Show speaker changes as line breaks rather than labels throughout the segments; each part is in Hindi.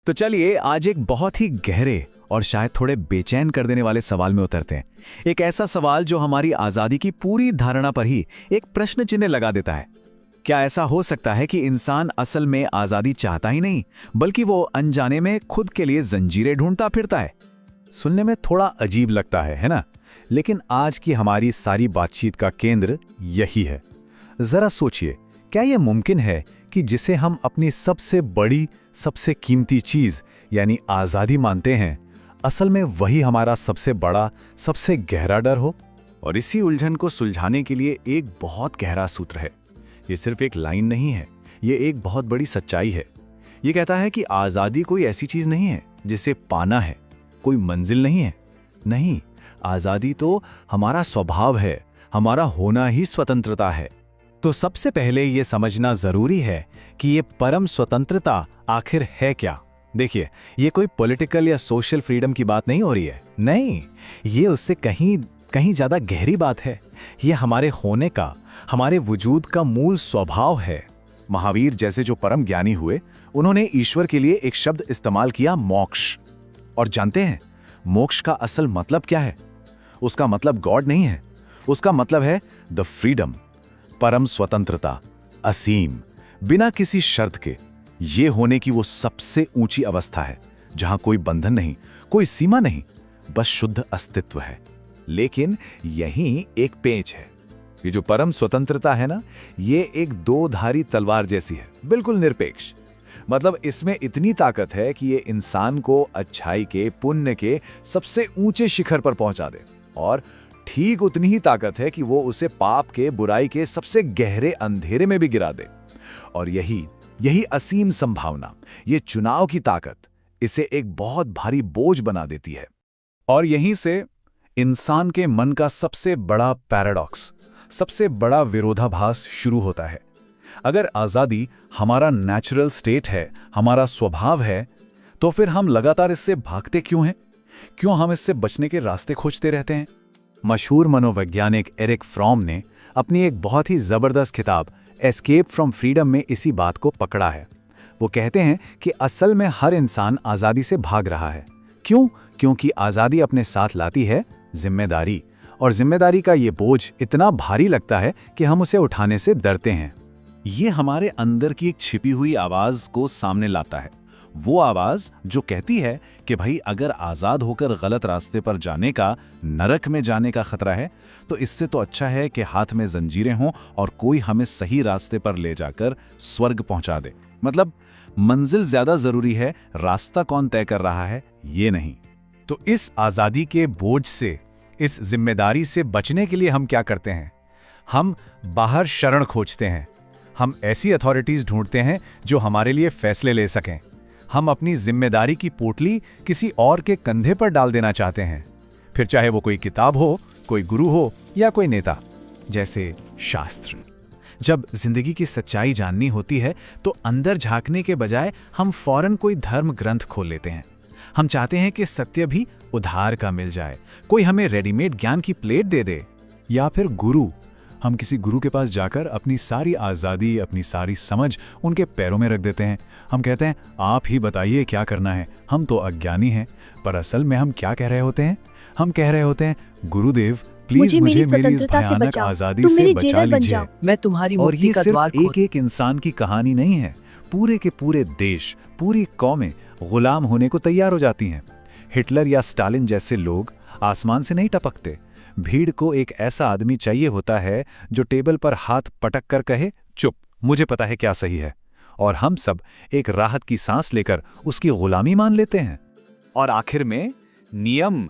तो चलिए आज एक बहुत ही गहरे और शायद थोड़े बेचैन कर देने वाले सवाल में उतरते हैं। एक ऐसा सवाल जो हमारी आज़ादी की पूरी धारणा पर ही एक प्रश्न चिन्ह लगा देता है। क्या ऐसा हो सकता है कि इंसान असल में आज़ादी चाहता ही नहीं, बल्कि वो अनजाने में खुद के लिए जंजीरें ढूंढता फिरता है?
सुनने में थोड़ा अजीब लगता है ना? लेकिन आज की हमारी सारी बातचीत का केंद्र यही है। जरा सोचिए, क्या यह मुमकिन है कि जिसे हम अपनी सबसे बड़ी, सबसे कीमती चीज यानी आज़ादी मानते हैं, असल में वही हमारा सबसे बड़ा, सबसे गहरा डर हो?
और इसी उलझन को सुलझाने के लिए एक बहुत गहरा सूत्र है। ये सिर्फ एक लाइन नहीं है, ये एक बहुत बड़ी सच्चाई है। ये कहता है कि आज़ादी कोई ऐसी चीज नहीं है जिसे पाना है, कोई मंजिल नहीं है। नहीं, आज़ादी तो हमारा स्वभाव है, हमारा होना ही स्वतंत्रता है। तो सबसे पहले ये समझना जरूरी है कि ये परम स्वतंत्रता आखिर है क्या। देखिए, ये कोई पॉलिटिकल या सोशल फ्रीडम की बात नहीं हो रही है। नहीं, ये उससे कहीं कहीं ज्यादा गहरी बात है। ये हमारे होने का, हमारे वजूद का मूल स्वभाव है।
महावीर जैसे जो परम ज्ञानी हुए, उन्होंने ईश्वर के लिए एक शब्द इस्तेमाल किया, मोक्ष। और जानते हैं मोक्ष का असल मतलब क्या है? उसका मतलब गॉड नहीं है, उसका मतलब है द फ्रीडम, परम स्वतंत्रता, असीम, बिना किसी शर्त के। ये होने की वो सबसे ऊंची अवस्था है जहां कोई बंधन नहीं, कोई सीमा नहीं, बस शुद्ध अस्तित्व है। लेकिन यहीं एक पेच है। ये जो परम स्वतंत्रता है ना, ये एक दो-धारी तलवार जैसी है, बिल्कुल निरपेक्ष। मतलब इसमें इतनी ताकत है कि ये इंसान को अच्छाई के, पुण्य के सबसे ऊंचे शिखर पर पहुंचा दे, और ठीक उतनी ही ताकत है कि वो उसे पाप के, बुराई के सबसे गहरे अंधेरे में भी गिरा दे। और यही असीम संभावना, ये चुनाव की ताकत, इसे एक बहुत भारी बोझ बना देती है। और यहीं से इंसान के मन का सबसे बड़ा पैराडॉक्स, सबसे बड़ा विरोधाभास शुरू होता है। अगर आज़ादी हमारा नेचुरल स्टेट है, हमारा स्वभाव है, तो फिर हम लगातार इससे भागते क्यों हैं? क्यों हम इससे बचने के रास्ते खोजते रहते हैं? मशहूर मनोवैज्ञानिक एरिक फ्रॉम ने अपनी एक बहुत ही जबरदस्त किताब एस्केप फ्रॉम फ्रीडम में इसी बात को पकड़ा है। वो कहते हैं कि असल में हर इंसान आज़ादी से भाग रहा है। क्यों? क्योंकि आज़ादी अपने साथ लाती है जिम्मेदारी, और जिम्मेदारी का ये बोझ इतना भारी लगता है कि हम उसे उठाने से डरते हैं। ये हमारे अंदर की एक छिपी हुई आवाज को सामने लाता है। वो आवाज जो कहती है कि भाई, अगर आज़ाद होकर गलत रास्ते पर जाने का, नरक में जाने का खतरा है, तो इससे तो अच्छा है कि हाथ में जंजीरें हों और कोई हमें सही रास्ते पर ले जाकर स्वर्ग पहुंचा दे। मतलब मंजिल ज्यादा जरूरी है, रास्ता कौन तय कर रहा है ये नहीं। तो इस आज़ादी के बोझ से, इस जिम्मेदारी से बचने के लिए हम क्या करते हैं? हम बाहर शरण खोजते हैं। हम ऐसी अथॉरिटीज ढूंढते हैं जो हमारे लिए फैसले ले सकें। हम अपनी जिम्मेदारी की पोटली किसी और के कंधे पर डाल देना चाहते हैं, फिर चाहे वो कोई किताब हो, कोई गुरु हो या कोई नेता। जैसे शास्त्र। जब जिंदगी की सच्चाई जाननी होती है तो अंदर झांकने के बजाय हम फौरन कोई धर्म ग्रंथ खोल लेते हैं। हम चाहते हैं कि सत्य भी उधार का मिल जाए, कोई हमें रेडीमेड ज्ञान की प्लेट दे दे। या फिर गुरु। हम किसी गुरु के पास जाकर अपनी सारी आज़ादी, अपनी सारी समझ उनके पैरों में रख देते हैं। हम कहते हैं, आप ही बताइए क्या करना है, हम तो अज्ञानी हैं। पर असल में हम क्या कह रहे होते हैं? हम कह रहे होते हैं, गुरुदेव प्लीज मुझे मेरी इस भयानक आज़ादी से बचा लीजिए।
मैं तुम्हारी
और
मुक्ति
ये
का
सिर्फ
द्वार
एक एक इंसान की कहानी नहीं है। पूरे के पूरे देश, पूरी कौमें गुलाम होने को तैयार हो जाती हैं। हिटलर या स्टालिन जैसे लोग आसमान से नहीं टपकते। भीड़ को एक ऐसा आदमी चाहिए होता है जो टेबल पर हाथ पटक कर कहे, चुप, मुझे पता है क्या सही है। और हम सब एक राहत की सांस लेकर उसकी गुलामी मान लेते हैं। और आखिर में नियम।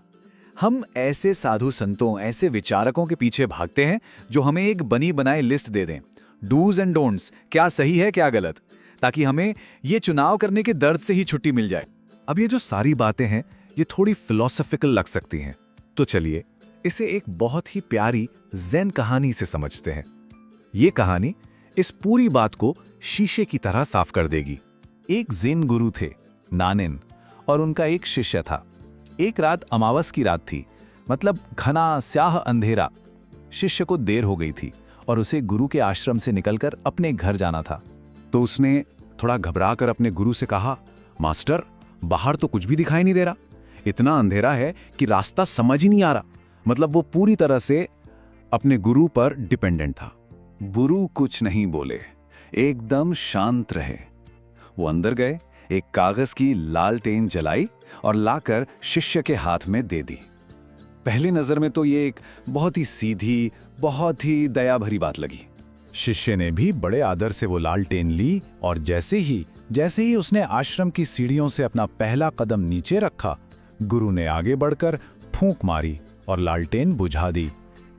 हम ऐसे साधु संतों, ऐसे विचारकों के पीछे भागते हैं जो हमें एक बनी बनाई लिस्ट दे दें, डूज एंड डोंट्स, क्या सही है क्या गलत, ताकि हमें ये चुनाव करने के दर्द से ही छुट्टी मिल जाए। अब ये जो सारी बातें हैं, ये थोड़ी फिलोसॉफिकल लग सकती हैं, तो चलिए इसे एक बहुत ही प्यारी ज़ेन कहानी से समझते हैं। ये कहानी इस पूरी बात को शीशे की तरह साफ कर देगी। एक ज़ेन गुरु थे, नानेन, और उनका एक शिष्य था। एक रात अमावस की रात थी, मतलब घना स्याह अंधेरा। शिष्य को देर हो गई थी और उसे गुरु के आश्रम से निकलकर अपने घर जाना था। तो उसने थोड़ा घबराकर अपने गुरु से कहा, मास्टर, बाहर तो कुछ भी दिखाई नहीं दे रहा, इतना अंधेरा है कि रास्ता समझ ही नहीं आ रहा। मतलब वो पूरी तरह से अपने गुरु पर डिपेंडेंट था। गुरु कुछ नहीं बोले, एकदम शांत रहे। वो अंदर गए, एक कागज की लालटेन जलाई और लाकर शिष्य के हाथ में दे दी। पहली नजर में तो ये एक बहुत ही सीधी, बहुत ही दया भरी बात लगी।
शिष्य ने भी बड़े आदर से वो लालटेन ली और जैसे ही उसने आश्रम की सीढ़ियों से अपना पहला कदम नीचे रखा, गुरु ने आगे बढ़कर फूंक मारी और लालटेन बुझा दी।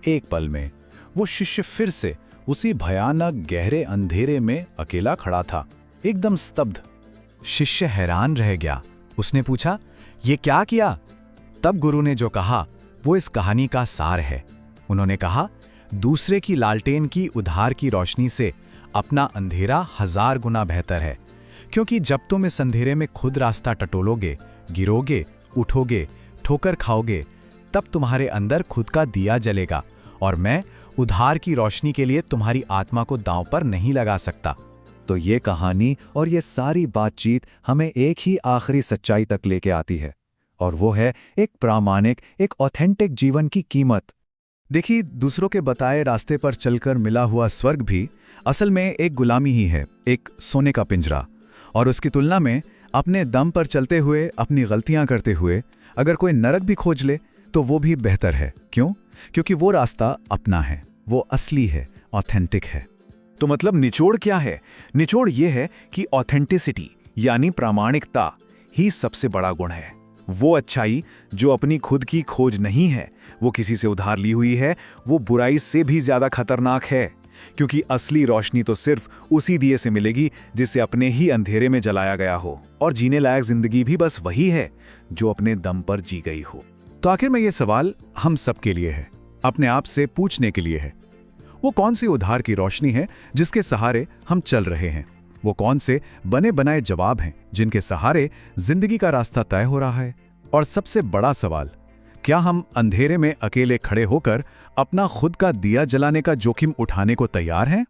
एक पल में वो शिष्य फिर से उसी भयानक गहरे अंधेरे में अकेला खड़ा था, एकदम स्तब्ध। शिष्य हैरान रह गया। उसने पूछा, ये क्या किया? तब गुरु ने जो कहा वो इस कहानी का सार है। उन्होंने कहा, दूसरे की लालटेन की उधार की रोशनी से अपना अंधेरा 1000 गुना बेहतर है, क्योंकि जब तुम इस अंधेरे में खुद रास्ता टटोलोगे, गिरोगे, उठोगे, ठोकर खाओगे, तब तुम्हारे अंदर खुद का दिया जलेगा और मैं उधार की रोशनी के लिए तुम्हारी आत्मा को दांव पर नहीं लगा सकता।
तो ये कहानी और ये सारी बातचीत हमें एक ही आखिरी सच्चाई तक लेके आती है, और वो है एक प्रामाणिक, एक ऑथेंटिक जीवन की कीमत।
देखिए, दूसरों के बताए रास्ते पर चलकर मिला हुआ स्वर्ग भी असल में एक गुलामी ही है, एक सोने का पिंजरा। और उसकी तुलना में अपने दम पर चलते हुए, अपनी गलतियां करते हुए अगर कोई नरक भी खोज ले तो वो भी बेहतर है। क्यों? क्योंकि वो रास्ता अपना है, वो असली है, ऑथेंटिक है।
तो मतलब निचोड़ क्या है? निचोड़ ये है कि ऑथेंटिसिटी यानी प्रामाणिकता ही सबसे बड़ा गुण है। वो अच्छाई जो अपनी खुद की खोज नहीं है, वो किसी से उधार ली हुई है, वो बुराई से भी ज्यादा खतरनाक है, क्योंकि असली रोशनी तो सिर्फ उसी दिए से मिलेगी जिसे अपने ही अंधेरे में जलाया गया हो। और जीने लायक जिंदगी भी बस वही है जो अपने दम पर जी गई हो।
तो आखिर में ये सवाल हम सबके लिए है, अपने आप से पूछने के लिए है। वो कौन सी उधार की रोशनी है जिसके सहारे हम चल रहे हैं? वो कौन से बने बनाए जवाब हैं जिनके सहारे जिंदगी का रास्ता तय हो रहा है? और सबसे बड़ा सवाल, क्या हम अंधेरे में अकेले खड़े होकर अपना खुद का दिया जलाने का जोखिम उठाने को तैयार हैं?